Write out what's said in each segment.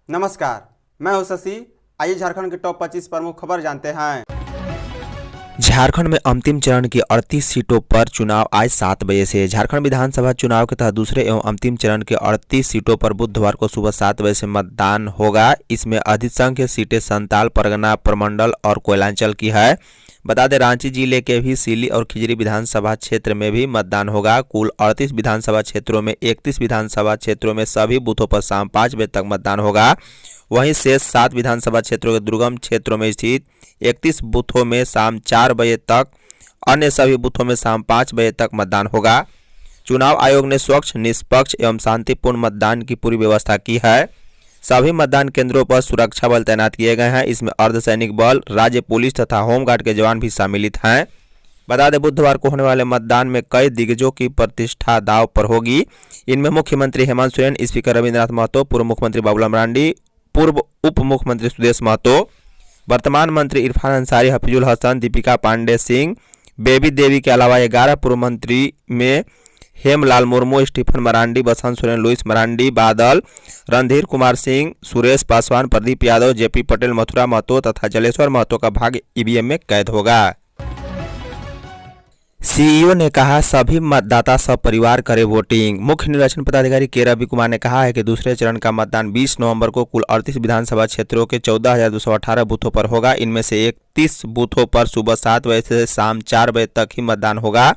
नमस्कार, मैं हूं शशि। आइए झारखंड के टॉप 25 प्रमुख खबर जानते हैं। झारखंड में अंतिम चरण की 38 सीटों पर चुनाव आज 7 बजे से। झारखंड विधानसभा चुनाव के तहत दूसरे एवं अंतिम चरण के 38 सीटों पर बुधवार को सुबह 7 बजे से मतदान होगा। इसमें अधिसंख्य सीटें संताल परगना प्रमंडल और कोयलांचल की है। बता दें, रांची जिले के भी सिली और खिजरी विधानसभा क्षेत्र में भी मतदान होगा। कुल 38 विधानसभा क्षेत्रों में 31 विधानसभा क्षेत्रों में सभी बूथों पर शाम 5 बजे तक मतदान होगा। वहीं शेष 7 विधानसभा क्षेत्रों के दुर्गम क्षेत्रों में स्थित 31 बूथों में शाम 4 बजे तक, अन्य सभी बूथों में शाम 5 बजे तक मतदान होगा। चुनाव आयोग ने स्वच्छ, निष्पक्ष एवं शांतिपूर्ण मतदान की पूरी व्यवस्था की है। सभी मतदान केंद्रों पर सुरक्षा बल तैनात किए गए हैं। इसमें अर्धसैनिक बल, राज्य पुलिस तथा होमगार्ड के जवान भी सम्मिलित हैं। बता दें, बुधवार को होने वाले मतदान में कई दिग्गजों की प्रतिष्ठा दांव पर होगी। इनमें मुख्यमंत्री हेमंत सोरेन, स्पीकर रविंद्रनाथ महतो, पूर्व मुख्यमंत्री बाबूलाल मरांडी, पूर्व उप मुख्यमंत्री सुदेश महतो, वर्तमान मंत्री इरफान अंसारी, हफीजुल हसन, दीपिका पांडे सिंह, बेबी देवी के अलावा 11 पूर्व मंत्री में हेमलाल मुर्मू, स्टीफन मरांडी, बसंत सोरेन, लुइस मरांडी, बादल, रणधीर कुमार सिंह, सुरेश पासवान, प्रदीप यादव, जेपी पटेल, मथुरा महतो तथा जलेश्वर महतो का भाग्य ईवीएम में कैद होगा। सीईओ ने कहा, सभी मतदाता सपरिवार करें वोटिंग। मुख्य निर्वाचन पदाधिकारी के रवि कुमार ने कहा है कि दूसरे चरण का मतदान 20 नवंबर को कुल 38 विधानसभा क्षेत्रों के 14,218 बूथों पर होगा। इनमें से 31 बूथों पर सुबह 7 बजे से शाम 4 बजे तक ही मतदान होगा।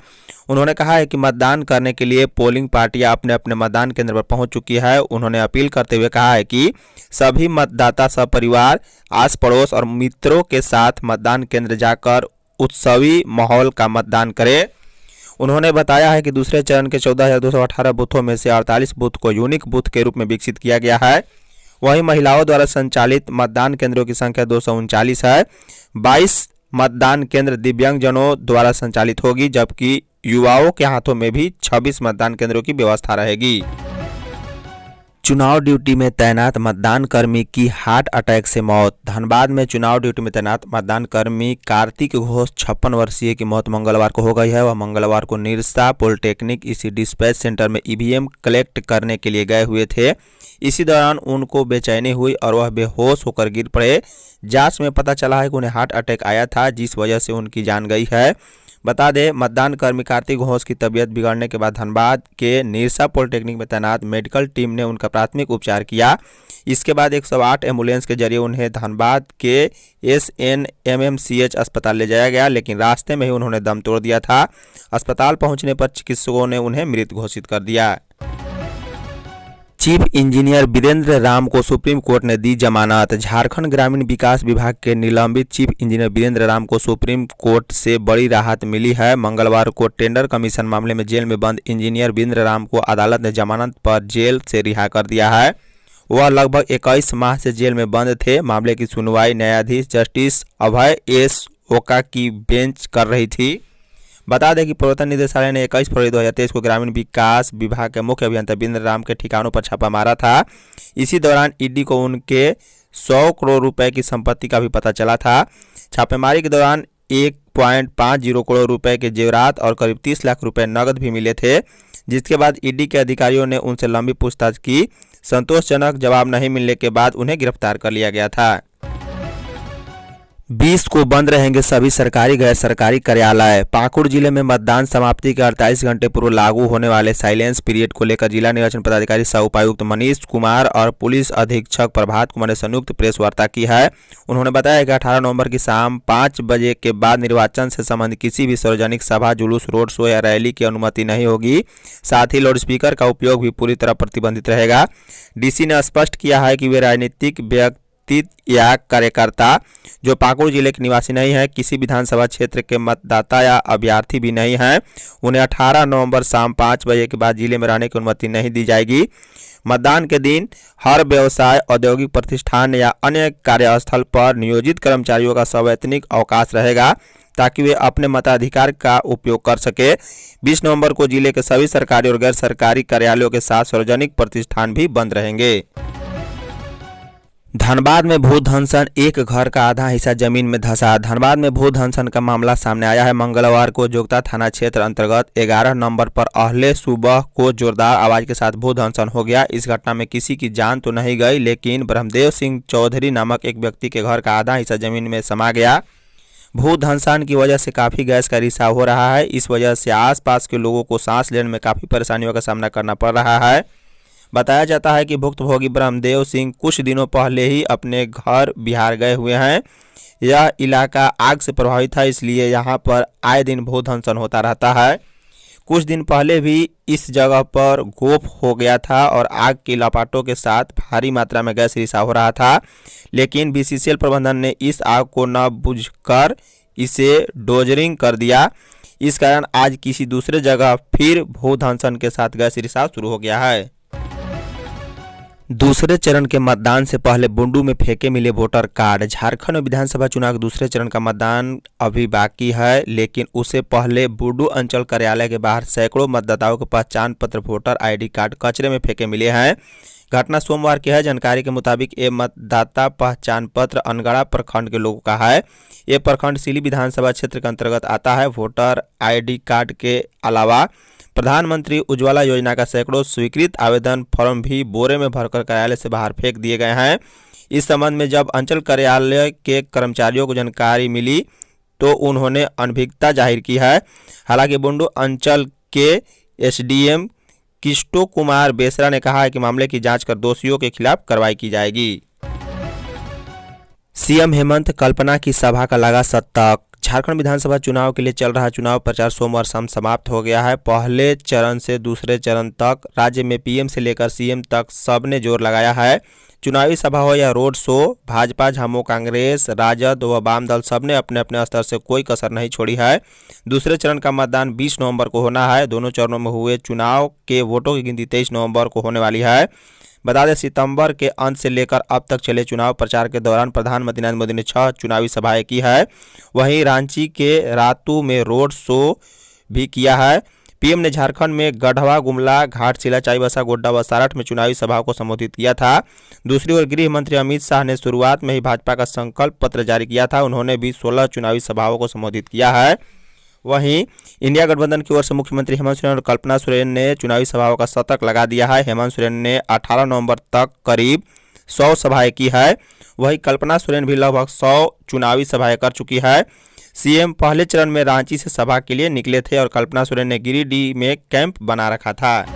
उन्होंने कहा है कि मतदान करने के लिए पोलिंग पार्टियां अपने अपने मतदान केंद्र पर पहुंच चुकी है। उन्होंने अपील करते हुए कहा है कि सभी मतदाता सपरिवार, आस पड़ोस और मित्रों के साथ मतदान केंद्र जाकर उत्सवी माहौल का मतदान करें। उन्होंने बताया है कि दूसरे चरण के 14,218 बूथों में से 48 बूथ को यूनिक बूथ के रूप में विकसित किया गया है। वहीं महिलाओं द्वारा संचालित मतदान केंद्रों की संख्या 239 है। 22 मतदान केंद्र दिव्यांगजनों द्वारा संचालित होगी, जबकि युवाओं के हाथों में भी 26 मतदान केंद्रों की व्यवस्था रहेगी। चुनाव ड्यूटी में तैनात मतदान कर्मी की हार्ट अटैक से मौत। धनबाद में चुनाव ड्यूटी में तैनात मतदान कर्मी कार्तिक घोष 56 वर्षीय की मौत मंगलवार को हो गई है। वह मंगलवार को निरसा पॉलिटेक्निक इसी डिस्पैच सेंटर में ईवीएम कलेक्ट करने के लिए गए हुए थे। इसी दौरान उनको बेचैनी हुई और वह बेहोश होकर गिर पड़े। जांच में पता चला है कि उन्हें हार्ट अटैक आया था, जिस वजह से उनकी जान गई है। बता दें, मतदान कर्मी कार्तिक घोष की तबीयत बिगड़ने के बाद धनबाद के निरसा पॉलिटेक्निक में तैनात मेडिकल टीम ने उनका प्राथमिक उपचार किया। इसके बाद 108 एम्बुलेंस के जरिए उन्हें धनबाद के SNMMCH अस्पताल ले जाया गया, लेकिन रास्ते में ही उन्होंने दम तोड़ दिया था। अस्पताल पहुंचने पर चिकित्सकों ने उन्हें मृत घोषित कर दिया। चीफ इंजीनियर वीरेंद्र राम को सुप्रीम कोर्ट ने दी जमानत। झारखंड ग्रामीण विकास विभाग के निलंबित चीफ इंजीनियर वीरेंद्र राम को सुप्रीम कोर्ट से बड़ी राहत मिली है। मंगलवार को टेंडर कमीशन मामले में जेल में बंद इंजीनियर वीरेंद्र राम को अदालत ने जमानत पर जेल से रिहा कर दिया है। वह लगभग 21 माह से जेल में बंद थे। मामले की सुनवाई न्यायाधीश जस्टिस अभय एस ओका की बेंच कर रही थी। बता दें कि प्रवर्तन निदेशालय ने 21 फरवरी 2023 को ग्रामीण विकास विभाग के मुख्य अभियंता वीरेंद्र राम के ठिकानों पर छापा मारा था। इसी दौरान ईडी को उनके 100 करोड़ रुपए की संपत्ति का भी पता चला था। छापेमारी के दौरान 1.50 करोड़ रुपए के जेवरात और करीब 30 लाख रुपए नकद भी मिले थे, जिसके बाद ईडी के अधिकारियों ने उनसे लंबी पूछताछ की। संतोषजनक जवाब नहीं मिलने के बाद उन्हें गिरफ्तार कर लिया गया था। 20 को बंद रहेंगे सभी सरकारी गैर सरकारी कार्यालय। पाकुड़ जिले में मतदान समाप्ति के 48 घंटे पूर्व लागू होने वाले साइलेंस पीरियड को लेकर जिला निर्वाचन पदाधिकारी सह उपायुक्त मनीष कुमार और पुलिस अधीक्षक प्रभात कुमार ने संयुक्त प्रेस वार्ता की है। उन्होंने बताया कि 18 नवंबर की शाम 5 बजे के बाद निर्वाचन से संबंधित किसी भी सार्वजनिक सभा, जुलूस, रोड शो या रैली की अनुमति नहीं होगी। साथ ही लाउडस्पीकर का उपयोग भी पूरी तरह प्रतिबंधित रहेगा। डीसी ने स्पष्ट किया है कि वे राजनीतिक व्यक्ति या कार्यकर्ता जो पाकुड़ जिले के निवासी नहीं है, किसी विधानसभा क्षेत्र के मतदाता या अभ्यर्थी भी नहीं है, उन्हें 18 नवंबर शाम 5 बजे के बाद जिले में रहने की अनुमति नहीं दी जाएगी। मतदान के दिन हर व्यवसाय, औद्योगिक प्रतिष्ठान या अन्य कार्यस्थल पर नियोजित कर्मचारियों का सवैतनिक अवकाश रहेगा, ताकि वे अपने मताधिकार का उपयोग कर सके। 20 नवंबर को जिले के सभी सरकारी और गैर सरकारी कार्यालयों के साथ सार्वजनिक प्रतिष्ठान भी बंद रहेंगे। धनबाद में भूधंसन, एक घर का आधा हिस्सा जमीन में धंसा। धनबाद में भूधंसन का मामला सामने आया है। मंगलवार को जोगता थाना क्षेत्र अंतर्गत 11 नंबर पर अहले सुबह को जोरदार आवाज के साथ भूधंसन हो गया। इस घटना में किसी की जान तो नहीं गई, लेकिन ब्रह्मदेव सिंह चौधरी नामक एक व्यक्ति के घर का आधा हिस्सा जमीन में समा गया। भूधंसान की वजह से काफ़ी गैस का रिसाव हो रहा है। इस वजह से आसपास के लोगों को सांस लेने में काफ़ी परेशानियों का सामना करना पड़ रहा है। बताया जाता है कि भुक्तभोगी ब्रह्मदेव सिंह कुछ दिनों पहले ही अपने घर बिहार गए हुए हैं। यह इलाका आग से प्रभावित है, इसलिए यहाँ पर आए दिन भूधंसन होता रहता है। कुछ दिन पहले भी इस जगह पर गोप हो गया था और आग की लपटों के साथ भारी मात्रा में गैस रिसाव हो रहा था, लेकिन बीसीसीएल प्रबंधन ने इस आग को न बुझकर इसे डोजरिंग कर दिया। इस कारण आज किसी दूसरे जगह फिर भूधंसन के साथ गैस रिसाव शुरू हो गया है। दूसरे चरण के मतदान से पहले बुंडू में फेंके मिले वोटर कार्ड। झारखंड में विधानसभा चुनाव के दूसरे चरण का मतदान अभी बाकी है, लेकिन उससे पहले बुंडू अंचल कार्यालय के बाहर सैकड़ों मतदाताओं के पहचान पत्र, वोटर आईडी कार्ड कचरे में फेंके मिले हैं। घटना सोमवार की है। जानकारी के मुताबिक ये मतदाता पहचान पत्र अनगढ़ा प्रखंड के लोगों का है। ये प्रखंड सिली विधानसभा क्षेत्र के अंतर्गत आता है। वोटर आईडी कार्ड के अलावा प्रधानमंत्री उज्ज्वला योजना का सैकड़ों स्वीकृत आवेदन फॉर्म भी बोरे में भरकर कार्यालय से बाहर फेंक दिए गए हैं। इस संबंध में जब अंचल कार्यालय के कर्मचारियों को जानकारी मिली तो उन्होंने अनभिज्ञता जाहिर की है। हालांकि बुंडू अंचल के एसडीएम किस्टो कुमार बेसरा ने कहा है कि मामले की जांच कर दोषियों के खिलाफ कार्रवाई की जाएगी। सीएम हेमंत कल्पना की सभा का लगा सत्तक। झारखंड विधानसभा चुनाव के लिए चल रहा चुनाव प्रचार सोमवार शाम समाप्त हो गया है। पहले चरण से दूसरे चरण तक राज्य में पीएम से लेकर सीएम तक सबने जोर लगाया है। चुनावी सभा हो या रोड शो, भाजपा, झामो, कांग्रेस, राजद व वाम दल सबने अपने अपने स्तर से कोई कसर नहीं छोड़ी है। दूसरे चरण का मतदान 20 नवंबर को होना है। दोनों चरणों में हुए चुनाव के वोटों की गिनती 23 नवंबर को होने वाली है। बता दें, सितंबर के अंत से लेकर अब तक चले चुनाव प्रचार के दौरान प्रधानमंत्री नरेंद्र मोदी ने 6 चुनावी सभाएं की है। वहीं रांची के रातू में रोड शो भी किया है। पीएम ने झारखंड में गढ़वा, गुमला, घाटशिला, चाईबासा, गोड्डा व सारठ में चुनावी सभाओं को संबोधित किया था। दूसरी ओर गृह मंत्री अमित शाह ने शुरुआत में ही भाजपा का संकल्प पत्र जारी किया था। उन्होंने भी 16 चुनावी सभाओं को संबोधित किया है। वहीं इंडिया गठबंधन की ओर से मुख्यमंत्री हेमंत सोरेन और कल्पना सोरेन ने चुनावी सभाओं का शतक लगा दिया है। हेमंत सोरेन ने 18 नवंबर तक करीब 100 सभाएं की है। वहीं कल्पना सोरेन भी लगभग 100 चुनावी सभाएं कर चुकी है। सीएम पहले चरण में रांची से सभा के लिए निकले थे और कल्पना सोरेन ने गिरिडीह में कैंप बना रखा था।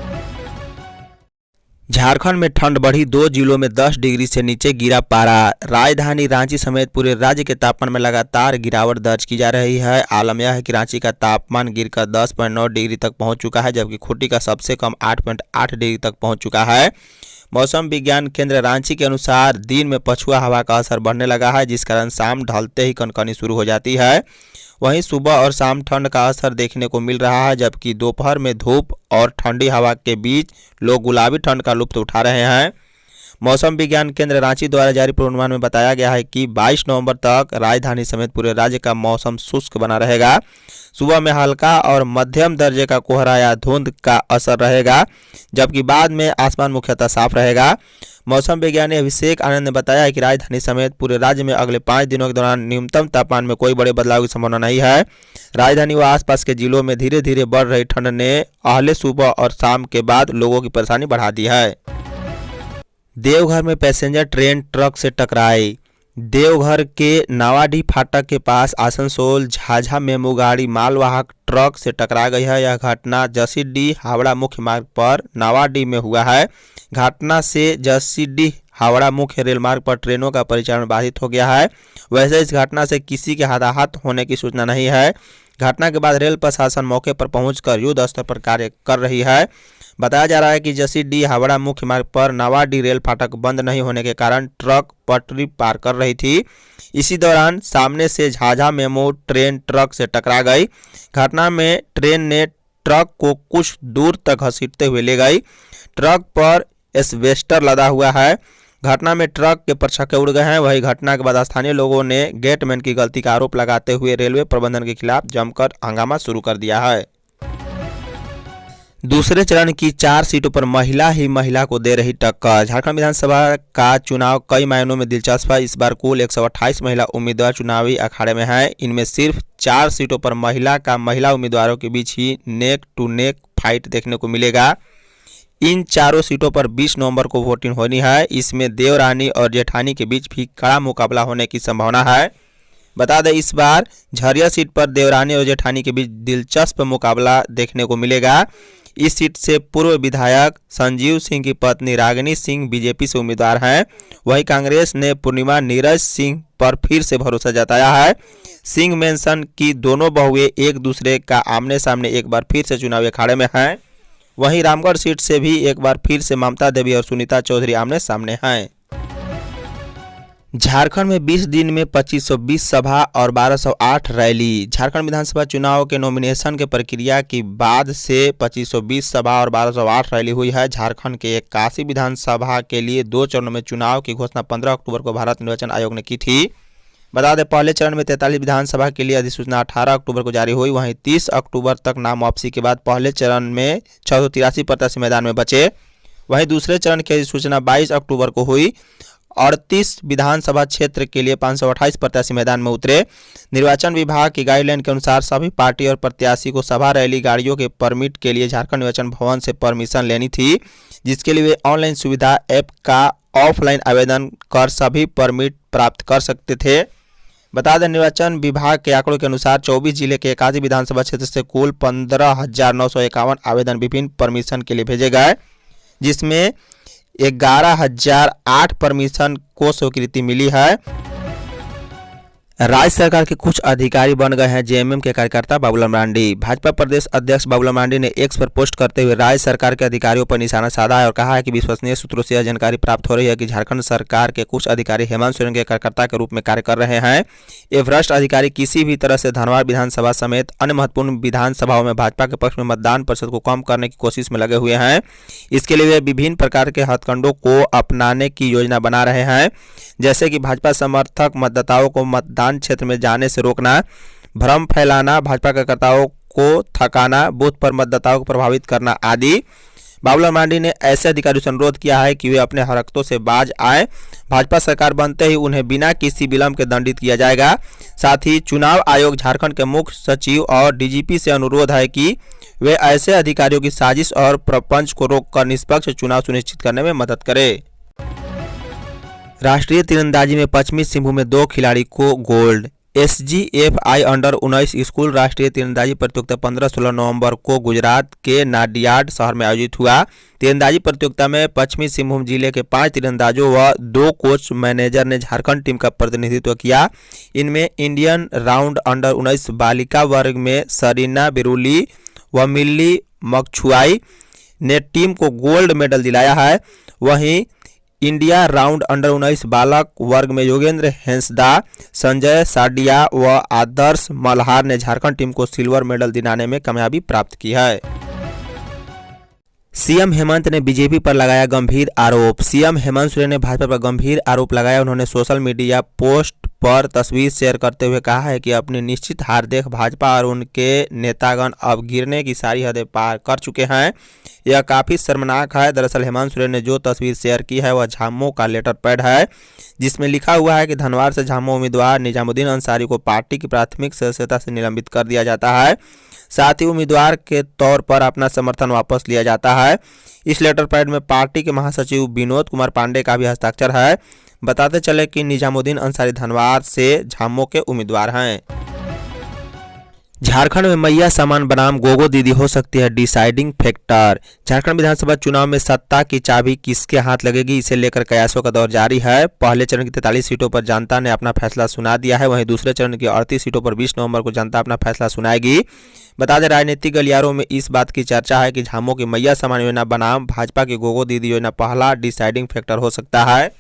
झारखंड में ठंड बढ़ी, 2 जिलों में 10 डिग्री से नीचे गिरा पारा। राजधानी रांची समेत पूरे राज्य के तापमान में लगातार गिरावट दर्ज की जा रही है। आलम यह है कि रांची का तापमान गिरकर 10.9 डिग्री तक पहुंच चुका है, जबकि खूंटी का सबसे कम 8.8 डिग्री तक पहुंच चुका है। मौसम विज्ञान केंद्र रांची के अनुसार दिन में पछुआ हवा का असर बढ़ने लगा है, जिस कारण शाम ढलते ही कनकनी शुरू हो जाती है। वहीं सुबह और शाम ठंड का असर देखने को मिल रहा है, जबकि दोपहर में धूप और ठंडी हवा के बीच लोग गुलाबी ठंड का लुत्फ उठा रहे हैं। मौसम विज्ञान केंद्र रांची द्वारा जारी पूर्वानुमान में बताया गया है कि 22 नवंबर तक राजधानी समेत पूरे राज्य का मौसम शुष्क बना रहेगा। सुबह में हल्का और मध्यम दर्जे का कोहरा या धुंध का असर रहेगा, जबकि बाद में आसमान मुख्यतः साफ रहेगा। मौसम विज्ञानी अभिषेक आनंद ने बताया है कि राजधानी समेत पूरे राज्य में अगले 5 दिनों के दौरान न्यूनतम तापमान में कोई बड़े बदलाव की संभावना नहीं है। राजधानी व आसपास के जिलों में धीरे धीरे बढ़ रही ठंड ने अहले सुबह और शाम के बाद लोगों की परेशानी बढ़ा दी है। देवघर में पैसेंजर ट्रेन ट्रक से टकराई। देवघर के नावाडीह फाटक के पास आसनसोल झाझा मेमू गाड़ी मालवाहक ट्रक से टकरा गई है। यह घटना जसीडीह हावड़ा मुख्य मार्ग पर नावाडीह में हुआ है। घटना से जसीडीह हावड़ा मुख्य रेल मार्ग पर ट्रेनों का परिचालन बाधित हो गया है। वैसे इस घटना से किसी के हताहत होने की सूचना नहीं है। घटना के बाद रेल प्रशासन मौके पर पहुंचकर युद्ध स्तर पर कार्य कर रही है। बताया जा रहा है कि जसीडीह हावड़ा मुख्य मार्ग पर नावाडीह रेल फाटक बंद नहीं होने के कारण ट्रक पटरी पार कर रही थी। इसी दौरान सामने से झाझा मेमू ट्रेन ट्रक से टकरा गई। घटना में ट्रेन ने ट्रक को कुछ दूर तक घसीटते हुए ले गई। ट्रक पर एस्बेस्टर लदा हुआ है। घटना में ट्रक के परछक्के उड़ गए हैं। वही घटना के बाद स्थानीय लोगों ने गेटमैन की गलती का आरोप लगाते हुए रेलवे प्रबंधन के खिलाफ जमकर हंगामा शुरू कर दिया है। दूसरे चरण की 4 सीटों पर महिला ही महिला को दे रही टक्कर। झारखंड विधानसभा का चुनाव कई मायनों में दिलचस्प है। इस बार कुल 128 महिला उम्मीदवार चुनावी अखाड़े में हैं। इनमें सिर्फ 4 सीटों पर महिला उम्मीदवारों के बीच ही नेक टू नेक फाइट देखने को मिलेगा। इन चारों सीटों पर 20 नवंबर को वोटिंग होनी है। इसमें देवरानी और जेठानी के बीच भी कड़ा मुकाबला होने की संभावना है। बता दें, इस बार झरिया सीट पर देवरानी और जेठानी के बीच दिलचस्प मुकाबला देखने को मिलेगा। इस सीट से पूर्व विधायक संजीव सिंह की पत्नी रागिनी सिंह बीजेपी से उम्मीदवार हैं। वहीं कांग्रेस ने पूर्णिमा नीरज सिंह पर फिर से भरोसा जताया है। सिंह मेंशन की दोनों बहुएं एक दूसरे का आमने सामने एक बार फिर से चुनावी अखाड़े में हैं। वहीं रामगढ़ सीट से भी एक बार फिर से ममता देवी और सुनीता चौधरी आमने सामने हैं। झारखंड में 20 दिन में 2520 सभा और 1208 रैली। झारखंड विधानसभा चुनाव के नॉमिनेशन के प्रक्रिया के बाद से 2520 सभा और 1208 रैली हुई है। झारखंड के 81 विधानसभा के लिए 2 चरणों में चुनाव की घोषणा 15 अक्टूबर को भारत निर्वाचन आयोग ने की थी। बता दें, पहले चरण में 43 विधानसभा के लिए अधिसूचना 18 अक्टूबर को जारी हुई। वहीं 30 अक्टूबर तक नाम वापसी के बाद पहले चरण में 683 प्रत्याशी मैदान में बचे। वहीं दूसरे चरण की अधिसूचना 22 अक्टूबर को हुई। 38 विधानसभा क्षेत्र के लिए 528 प्रत्याशी मैदान में उतरे। निर्वाचन विभाग की गाइडलाइन के अनुसार सभी पार्टी और प्रत्याशी को सभा रैली गाड़ियों के परमिट के लिए झारखंड निर्वाचन भवन से परमिशन लेनी थी, जिसके लिए वे ऑनलाइन सुविधा ऐप का ऑफलाइन आवेदन कर सभी परमिट प्राप्त कर सकते थे। बता दें, निर्वाचन विभाग के आंकड़ों के अनुसार 24 जिले के 81 विधानसभा क्षेत्र से कुल 15,951 आवेदन विभिन्न परमिशन के लिए भेजे गए, जिसमें 11,008 परमिशन को स्वीकृति मिली है। राज्य सरकार के कुछ अधिकारी बन गए हैं जेएमएम के कार्यकर्ता बाबूलाल मरांडी। भाजपा प्रदेश अध्यक्ष बाबूलाल मरांडी ने एक्स पर पोस्ट करते हुए राज्य सरकार के अधिकारियों पर निशाना साधा है और कहा है कि विश्वसनीय सूत्रों से यह जानकारी प्राप्त हो रही है कि झारखंड सरकार के कुछ अधिकारी हेमंत सोरेन के कार्यकर्ता के रूप में कार्य कर रहे हैं। ये भ्रष्ट अधिकारी किसी भी तरह से धनबाद विधानसभा समेत अन्य महत्वपूर्ण विधानसभाओं में भाजपा के पक्ष में मतदान प्रतिशत को कम करने की कोशिश में लगे हुए हैं। इसके लिए वे विभिन्न प्रकार के हथकंडों को अपनाने की योजना बना रहे हैं, जैसे कि भाजपा समर्थक मतदाताओं को मतदान क्षेत्र में जाने से रोकना, भ्रम फैलाना, भाजपा कार्यकर्ताओं को थकाना, बूथ पर मतदाताओं को प्रभावित करना आदि। बाबूलाल मरांडी ने ऐसे अधिकारियों से अनुरोध किया है कि वे अपने हरकतों से बाज आए। भाजपा सरकार बनते ही उन्हें बिना किसी विलंब के दंडित किया जाएगा। साथ ही चुनाव आयोग झारखंड के मुख्य सचिव और डीजीपी से अनुरोध है कि वे ऐसे अधिकारियों की साजिश और प्रपंच को रोककर निष्पक्ष चुनाव सुनिश्चित करने में मदद करें। राष्ट्रीय तीरंदाजी में पश्चिमी सिंहभूम में 2 खिलाड़ी को गोल्ड। SGFI अंडर 19 स्कूल राष्ट्रीय तीरंदाजी प्रतियोगिता 15-16 नवंबर को गुजरात के नाडियाड शहर में आयोजित हुआ। तीरंदाजी प्रतियोगिता में पश्चिमी सिंहभूम जिले के 5 तीरंदाजों व 2 कोच मैनेजर ने झारखंड टीम का प्रतिनिधित्व किया। इनमें इंडियन राउंड अंडर 19 बालिका वर्ग में सरीना बिरुली व मिल्ली मकछुआई ने टीम को गोल्ड मेडल दिलाया है। वहीं इंडिया राउंड अंडर 19 बालक वर्ग में योगेंद्र हेंसदा, संजय साडिया व आदर्श मल्हार ने झारखंड टीम को सिल्वर मेडल दिलाने में कामयाबी प्राप्त की है। सीएम हेमंत ने बीजेपी पर लगाया गंभीर आरोप। सीएम हेमंत सोरेन ने भाजपा पर गंभीर आरोप लगाया। उन्होंने सोशल मीडिया पोस्ट पर तस्वीर शेयर करते हुए कहा है कि अपनी निश्चित हार देख भाजपा और उनके नेतागण अब गिरने की सारी हदें पार कर चुके हैं। यह काफ़ी शर्मनाक है। दरअसल हेमंत सोरेन ने जो तस्वीर शेयर की है वह झामो का लेटर पैड है, जिसमें लिखा हुआ है कि धनबाद से झामो उम्मीदवार निजामुद्दीन अंसारी को पार्टी की प्राथमिक सदस्यता से निलंबित कर दिया जाता है। साथ ही उम्मीदवार के तौर पर अपना समर्थन वापस लिया जाता है। इस लेटर पैड में पार्टी के महासचिव विनोद कुमार पांडे का भी हस्ताक्षर है। बताते चले कि निजामुद्दीन अंसारी धनबाद से झामो के उम्मीदवार हैं। झारखंड में मैया समान बनाम गोगो दीदी हो सकती है डिसाइडिंग फैक्टर। झारखंड विधानसभा चुनाव में सत्ता की चाबी किसके हाथ लगेगी, इसे लेकर कयासों का दौर जारी है। पहले चरण की 43 सीटों पर जनता ने अपना फैसला सुना दिया है। वहीं दूसरे चरण की 38 सीटों पर 20 नवंबर को जनता अपना फैसला सुनाएगी। बता दें, राजनीतिक गलियारों में इस बात की चर्चा है कि झामो की मैया समान योजना बनाम भाजपा की गोगो दीदी योजना पहला डिसाइडिंग फैक्टर हो सकता है।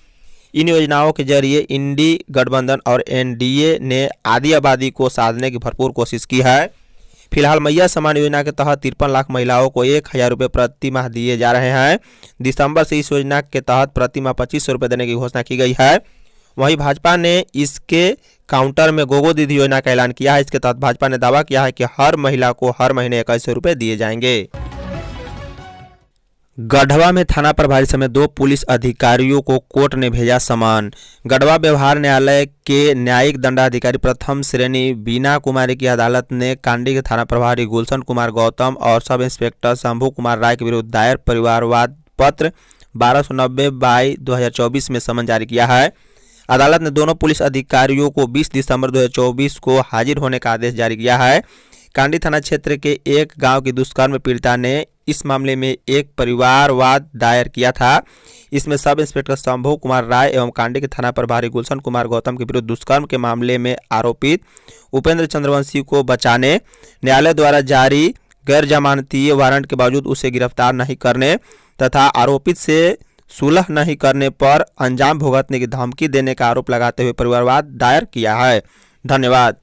इन योजनाओं के जरिए इंडी गठबंधन और एनडीए ने आधी आबादी को साधने की भरपूर कोशिश की है। फिलहाल मैया समान योजना के तहत 53 लाख महिलाओं को 1,000 रुपये प्रति माह दिए जा रहे हैं। दिसंबर से इस योजना के तहत प्रति माह 2500 रुपये देने की घोषणा की गई है। वहीं भाजपा ने इसके काउंटर में गोगो दीदी योजना का ऐलान किया है। इसके तहत भाजपा ने दावा किया है कि हर महिला को हर महीने 2100 रुपये दिए जाएंगे। गढ़वा में थाना प्रभारी समेत 2 पुलिस अधिकारियों को कोर्ट ने भेजा समन। गढ़वा व्यवहार न्यायालय के न्यायिक दंडाधिकारी प्रथम श्रेणी बीना कुमारी की अदालत ने कांडी के थाना प्रभारी गुलशन कुमार गौतम और सब इंस्पेक्टर शंभू कुमार राय के विरुद्ध दायर परिवारवाद पत्र 1290/2024 में समन जारी किया है। अदालत ने दोनों पुलिस अधिकारियों को 20 दिसंबर 2024 को हाजिर होने का आदेश जारी किया है। कांडी थाना क्षेत्र के एक गांव की दुष्कर्म पीड़िता ने इस मामले में एक परिवारवाद दायर किया था। इसमें सब इंस्पेक्टर शंभू कुमार राय एवं कांडी के थाना प्रभारी गुलशन कुमार गौतम के विरुद्ध दुष्कर्म के मामले में आरोपित उपेंद्र चंद्रवंशी को बचाने न्यायालय द्वारा जारी गैर जमानतीय वारंट के बावजूद उसे गिरफ्तार नहीं करने तथा आरोपित से सुलह नहीं करने पर अंजाम भुगतने की धमकी देने का आरोप लगाते हुए परिवारवाद दायर किया है। धन्यवाद।